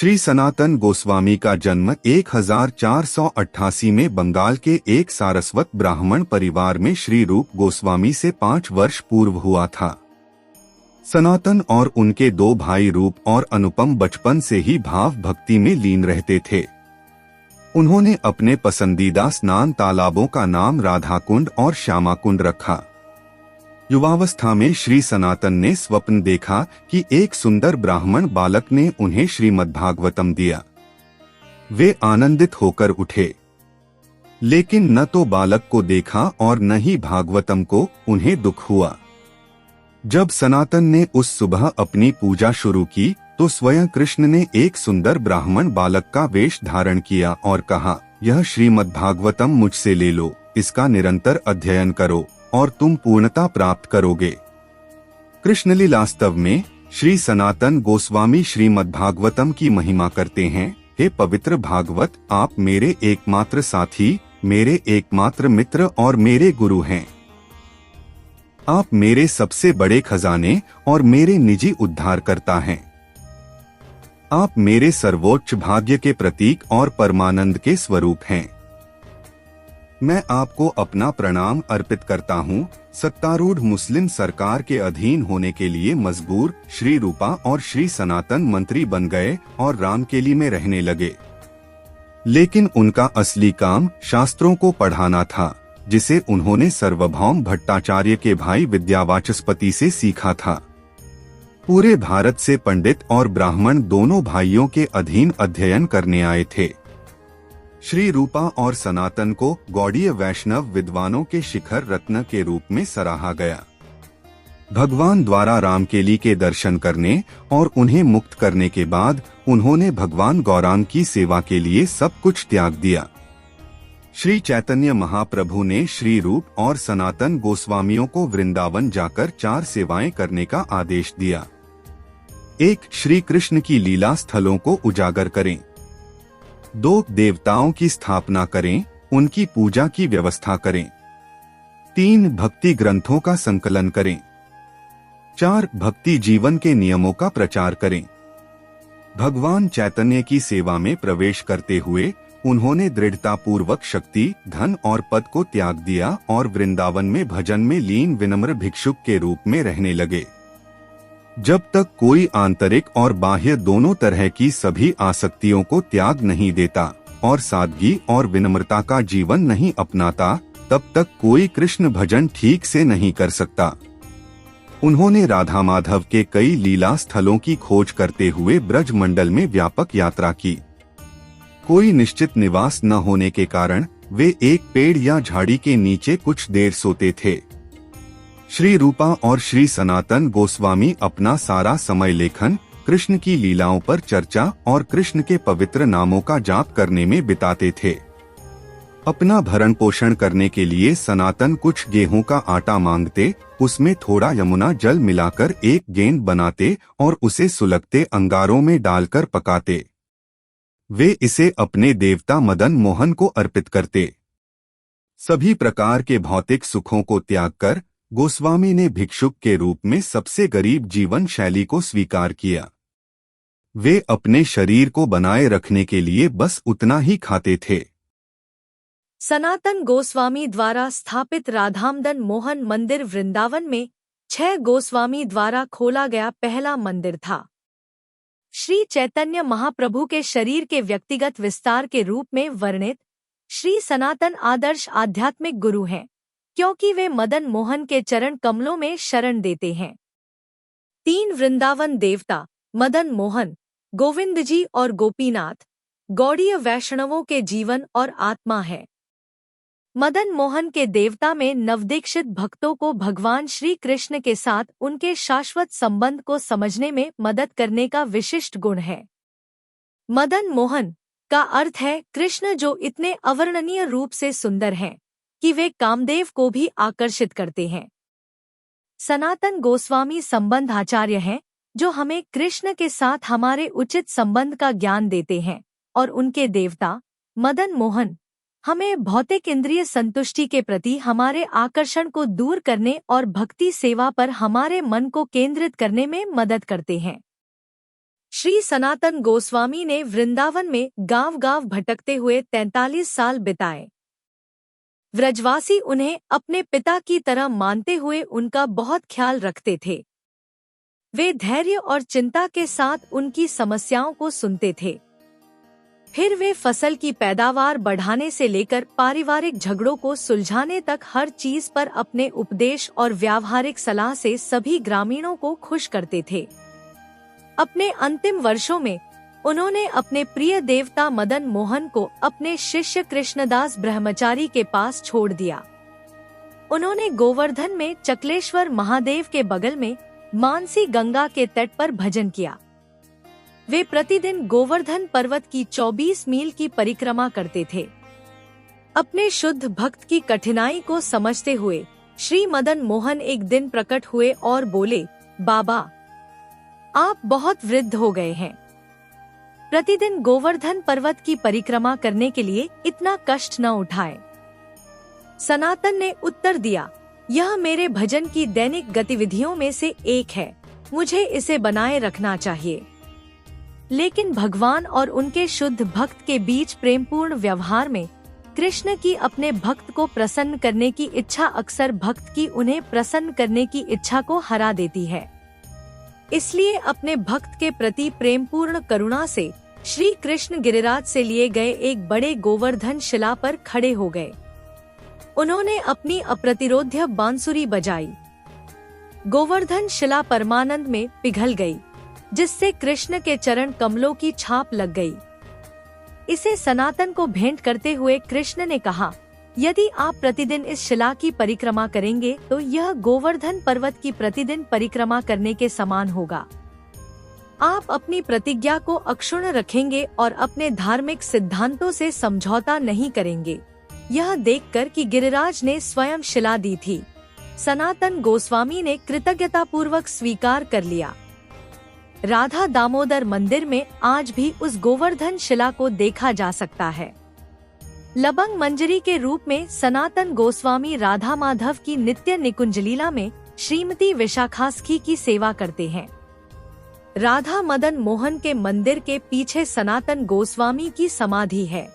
श्री सनातन गोस्वामी का जन्म 1488 में बंगाल के एक सारस्वत ब्राह्मण परिवार में श्री रूप गोस्वामी से 5 वर्ष पूर्व हुआ था। सनातन और उनके 2 भाई रूप और अनुपम बचपन से ही भाव भक्ति में लीन रहते थे। उन्होंने अपने पसंदीदा स्नान तालाबों का नाम राधाकुंड और श्यामाकुंड रखा। युवावस्था में श्री सनातन ने स्वप्न देखा कि एक सुंदर ब्राह्मण बालक ने उन्हें श्रीमद्भागवतम दिया। वे आनंदित होकर उठे, लेकिन न तो बालक को देखा और न ही भागवतम को। उन्हें दुख हुआ। जब सनातन ने उस सुबह अपनी पूजा शुरू की तो स्वयं कृष्ण ने एक सुंदर ब्राह्मण बालक का वेश धारण किया और कहा, यह श्रीमद्भागवतम मुझसे ले लो, इसका निरंतर अध्ययन करो और तुम पूर्णता प्राप्त करोगे। कृष्णलीलास्तव में श्री सनातन गोस्वामी श्रीमद्भागवतम की महिमा करते हैं। हे पवित्र भागवत, आप मेरे एकमात्र साथी, मेरे एकमात्र मित्र और मेरे गुरु हैं। आप मेरे सबसे बड़े खजाने और मेरे निजी उद्धारकर्ता हैं। आप मेरे सर्वोच्च भाग्य के प्रतीक और परमानंद के स्वरूप हैं। मैं आपको अपना प्रणाम अर्पित करता हूँ। सत्तारूढ़ मुस्लिम सरकार के अधीन होने के लिए मजबूर श्री रूपा और श्री सनातन मंत्री बन गए और रामकेली में रहने लगे। लेकिन उनका असली काम शास्त्रों को पढ़ाना था, जिसे उन्होंने सार्वभौम भट्टाचार्य के भाई विद्यावाचस्पति से सीखा था। पूरे भारत से पंडित और ब्राह्मण दोनों भाइयों के अधीन अध्ययन करने आए थे। श्री रूपा और सनातन को गौड़ीय वैष्णव विद्वानों के शिखर रत्न के रूप में सराहा गया। भगवान द्वारा रामकेली के दर्शन करने और उन्हें मुक्त करने के बाद उन्होंने भगवान गौरांग की सेवा के लिए सब कुछ त्याग दिया। श्री चैतन्य महाप्रभु ने श्री रूप और सनातन गोस्वामियों को वृंदावन जाकर 4 सेवाएं करने का आदेश दिया। 1. श्री कृष्ण की लीला स्थलों को उजागर करें। 2. देवताओं की स्थापना करें, उनकी पूजा की व्यवस्था करें। 3. भक्ति ग्रंथों का संकलन करें। 4. भक्ति जीवन के नियमों का प्रचार करें। भगवान चैतन्य की सेवा में प्रवेश करते हुए उन्होंने दृढ़तापूर्वक शक्ति, धन और पद को त्याग दिया और वृंदावन में भजन में लीन विनम्र भिक्षुक के रूप में रहने लगे। जब तक कोई आंतरिक और बाह्य दोनों तरह की सभी आसक्तियों को त्याग नहीं देता और सादगी और विनम्रता का जीवन नहीं अपनाता, तब तक कोई कृष्ण भजन ठीक से नहीं कर सकता। उन्होंने राधा माधव के कई लीला स्थलों की खोज करते हुए ब्रज मंडल में व्यापक यात्रा की। कोई निश्चित निवास न होने के कारण वे एक पेड़ या झाड़ी के नीचे कुछ देर सोते थे। श्री रूपा और श्री सनातन गोस्वामी अपना सारा समय लेखन, कृष्ण की लीलाओं पर चर्चा और कृष्ण के पवित्र नामों का जाप करने में बिताते थे। अपना भरण पोषण करने के लिए सनातन कुछ गेहूं का आटा मांगते, उसमें थोड़ा यमुना जल मिलाकर एक गेंद बनाते और उसे सुलगते अंगारों में डालकर पकाते। वे इसे अपने देवता मदन मोहन को अर्पित करते। सभी प्रकार के भौतिक सुखों को त्याग कर गोस्वामी ने भिक्षुक के रूप में सबसे गरीब जीवन शैली को स्वीकार किया। वे अपने शरीर को बनाए रखने के लिए बस उतना ही खाते थे। सनातन गोस्वामी द्वारा स्थापित राधामदन मोहन मंदिर वृंदावन में 6 गोस्वामी द्वारा खोला गया पहला मंदिर था। श्री चैतन्य महाप्रभु के शरीर के व्यक्तिगत विस्तार के रूप में वर्णित श्री सनातन आदर्श आध्यात्मिक गुरु हैं, क्योंकि वे मदन मोहन के चरण कमलों में शरण देते हैं। 3 वृंदावन देवता मदन मोहन, गोविंद जी और गोपीनाथ गौड़ीय वैष्णवों के जीवन और आत्मा है। मदन मोहन के देवता में नवदीक्षित भक्तों को भगवान श्री कृष्ण के साथ उनके शाश्वत संबंध को समझने में मदद करने का विशिष्ट गुण है। मदन मोहन का अर्थ है कृष्ण, जो इतने अवर्णनीय रूप से सुंदर हैं कि वे कामदेव को भी आकर्षित करते हैं। सनातन गोस्वामी संबंध आचार्य हैं, जो हमें कृष्ण के साथ हमारे उचित संबंध का ज्ञान देते हैं, और उनके देवता मदन मोहन हमें भौतिक इंद्रिय संतुष्टि के प्रति हमारे आकर्षण को दूर करने और भक्ति सेवा पर हमारे मन को केंद्रित करने में मदद करते हैं। श्री सनातन गोस्वामी ने वृंदावन में गांव-गांव भटकते हुए 43 साल बिताए। व्रजवासी उन्हें अपने पिता की तरह मानते हुए उनका बहुत ख्याल रखते थे। वे धैर्य और चिंता के साथ उनकी समस्याओं को सुनते थे। फिर वे फसल की पैदावार बढ़ाने से लेकर पारिवारिक झगड़ों को सुलझाने तक हर चीज पर अपने उपदेश और व्यावहारिक सलाह से सभी ग्रामीणों को खुश करते थे। अपने अंतिम वर्षों में उन्होंने अपने प्रिय देवता मदन मोहन को अपने शिष्य कृष्णदास ब्रह्मचारी के पास छोड़ दिया। उन्होंने गोवर्धन में चकलेश्वर महादेव के बगल में मानसी गंगा के तट पर भजन किया। वे प्रतिदिन गोवर्धन पर्वत की 24 मील की परिक्रमा करते थे। अपने शुद्ध भक्त की कठिनाई को समझते हुए श्री मदन मोहन एक दिन प्रकट हुए और बोले, बाबा, आप बहुत वृद्ध हो गए हैं। प्रतिदिन गोवर्धन पर्वत की परिक्रमा करने के लिए इतना कष्ट न उठाएं। सनातन ने उत्तर दिया, यह मेरे भजन की दैनिक गतिविधियों में से एक है, मुझे इसे बनाए रखना चाहिए। लेकिन भगवान और उनके शुद्ध भक्त के बीच प्रेमपूर्ण व्यवहार में कृष्ण की अपने भक्त को प्रसन्न करने की इच्छा अक्सर भक्त की उन्हें प्रसन्न करने की इच्छा को हरा देती है। इसलिए अपने भक्त के प्रति प्रेमपूर्ण करुणा से श्री कृष्ण गिरिराज से लिए गए एक बड़े गोवर्धन शिला पर खड़े हो गए। उन्होंने अपनी अप्रतिरोध्य बांसुरी बजाई। गोवर्धन शिला परमानंद में पिघल गई, जिससे कृष्ण के चरण कमलों की छाप लग गई। इसे सनातन को भेंट करते हुए कृष्ण ने कहा, यदि आप प्रतिदिन इस शिला की परिक्रमा करेंगे तो यह गोवर्धन पर्वत की प्रतिदिन परिक्रमा करने के समान होगा। आप अपनी प्रतिज्ञा को अक्षुण्ण रखेंगे और अपने धार्मिक सिद्धांतों से समझौता नहीं करेंगे। यह देखकर कि गिरिराज ने स्वयं शिला दी थी, सनातन गोस्वामी ने कृतज्ञतापूर्वक स्वीकार कर लिया। राधा दामोदर मंदिर में आज भी उस गोवर्धन शिला को देखा जा सकता है। लबंग मंजरी के रूप में सनातन गोस्वामी राधा माधव की नित्य निकुंज लीला में श्रीमती विशाखासखी की सेवा करते हैं। राधा मदन मोहन के मंदिर के पीछे सनातन गोस्वामी की समाधि है।